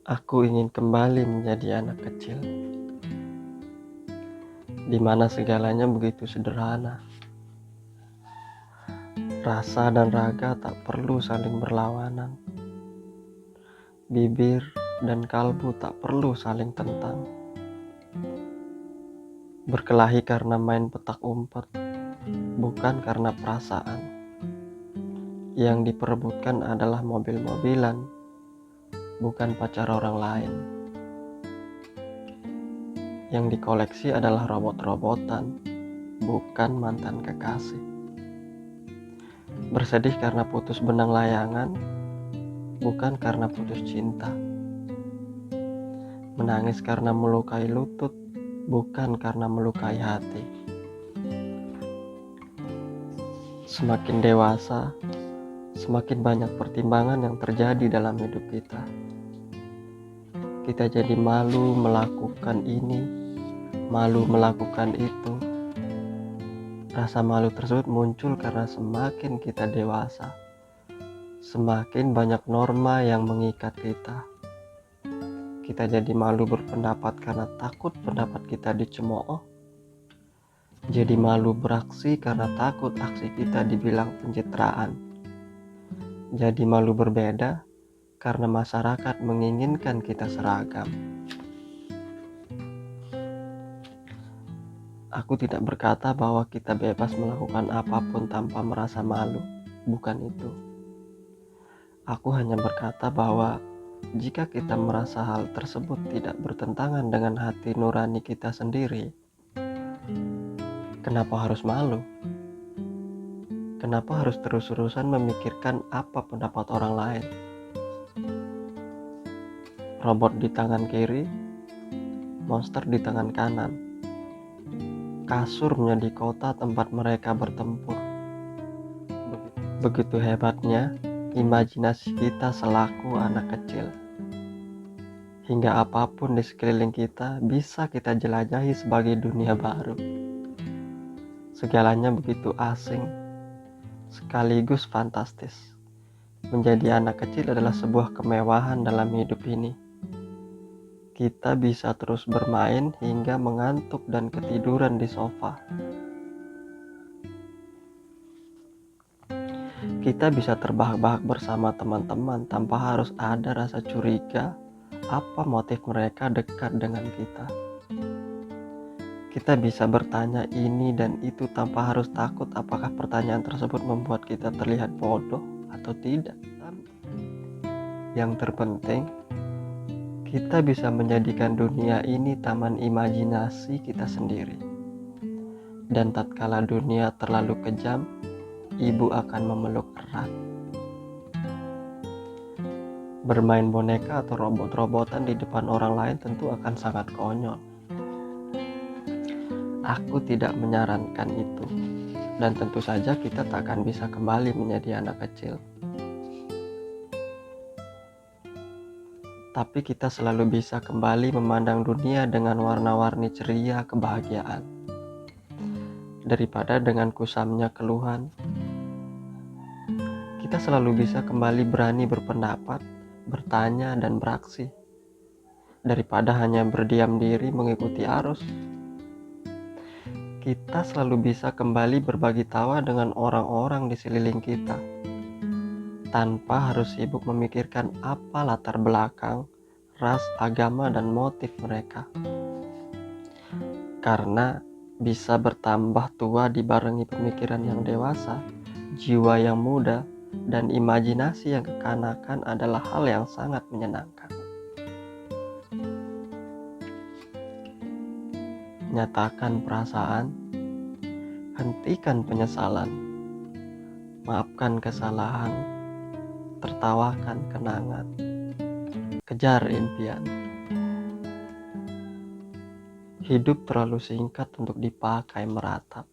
Aku ingin kembali menjadi anak kecil, di mana segalanya begitu sederhana. Rasa dan raga tak perlu saling berlawanan. Bibir dan kalbu tak perlu saling tentang. Berkelahi karena main petak umpet, bukan karena perasaan. Yang diperebutkan adalah mobil-mobilan, bukan pacar orang lain. Yang dikoleksi adalah robot-robotan, bukan mantan kekasih. Bersedih karena putus benang layangan, bukan karena putus cinta. Menangis karena melukai lutut, bukan karena melukai hati. Semakin dewasa, semakin banyak pertimbangan yang terjadi dalam hidup kita. Kita jadi malu melakukan ini, malu melakukan itu. Rasa malu tersebut muncul karena semakin kita dewasa, semakin banyak norma yang mengikat kita. Kita jadi malu berpendapat karena takut pendapat kita dicemooh. Jadi malu beraksi karena takut aksi kita dibilang pencitraan. Jadi malu berbeda karena masyarakat menginginkan kita seragam. Aku tidak berkata bahwa kita bebas melakukan apapun tanpa merasa malu. Bukan itu. Aku hanya berkata bahwa jika kita merasa hal tersebut tidak bertentangan dengan hati nurani kita sendiri, kenapa harus malu? Kenapa harus terus-terusan memikirkan apa pendapat orang lain? Robot di tangan kiri, monster di tangan kanan. Kasur menjadi kota tempat mereka bertempur. Begitu hebatnya imajinasi kita selaku anak kecil. Hingga apapun di sekeliling kita bisa kita jelajahi sebagai dunia baru. Segalanya begitu asing, sekaligus fantastis. Menjadi anak kecil adalah sebuah kemewahan dalam hidup ini. Kita bisa terus bermain hingga mengantuk dan ketiduran di sofa. Kita bisa terbahak-bahak bersama teman-teman tanpa harus ada rasa curiga apa motif mereka dekat dengan kita. Kita bisa bertanya ini dan itu tanpa harus takut apakah pertanyaan tersebut membuat kita terlihat bodoh atau tidak. Yang terpenting, kita bisa menjadikan dunia ini taman imajinasi kita sendiri. Dan tatkala dunia terlalu kejam, ibu akan memeluk erat. Bermain boneka atau robot-robotan di depan orang lain tentu akan sangat konyol. Aku tidak menyarankan itu. Dan tentu saja kita tak akan bisa kembali menjadi anak kecil. Tapi kita selalu bisa kembali memandang dunia dengan warna-warni ceria kebahagiaan. Daripada dengan kusamnya keluhan. Kita selalu bisa kembali berani berpendapat, bertanya, dan beraksi. Daripada hanya berdiam diri mengikuti arus. Kita selalu bisa kembali berbagi tawa dengan orang-orang di sekeliling kita. Tanpa harus sibuk memikirkan apa latar belakang, ras, agama, dan motif mereka. Karena bisa bertambah tua dibarengi pemikiran yang dewasa, jiwa yang muda, dan imajinasi yang kekanakan adalah hal yang sangat menyenangkan. Nyatakan perasaan, hentikan penyesalan, maafkan kesalahan, tertawakan kenangan, kejar impian. Hidup terlalu singkat untuk dipakai meratap.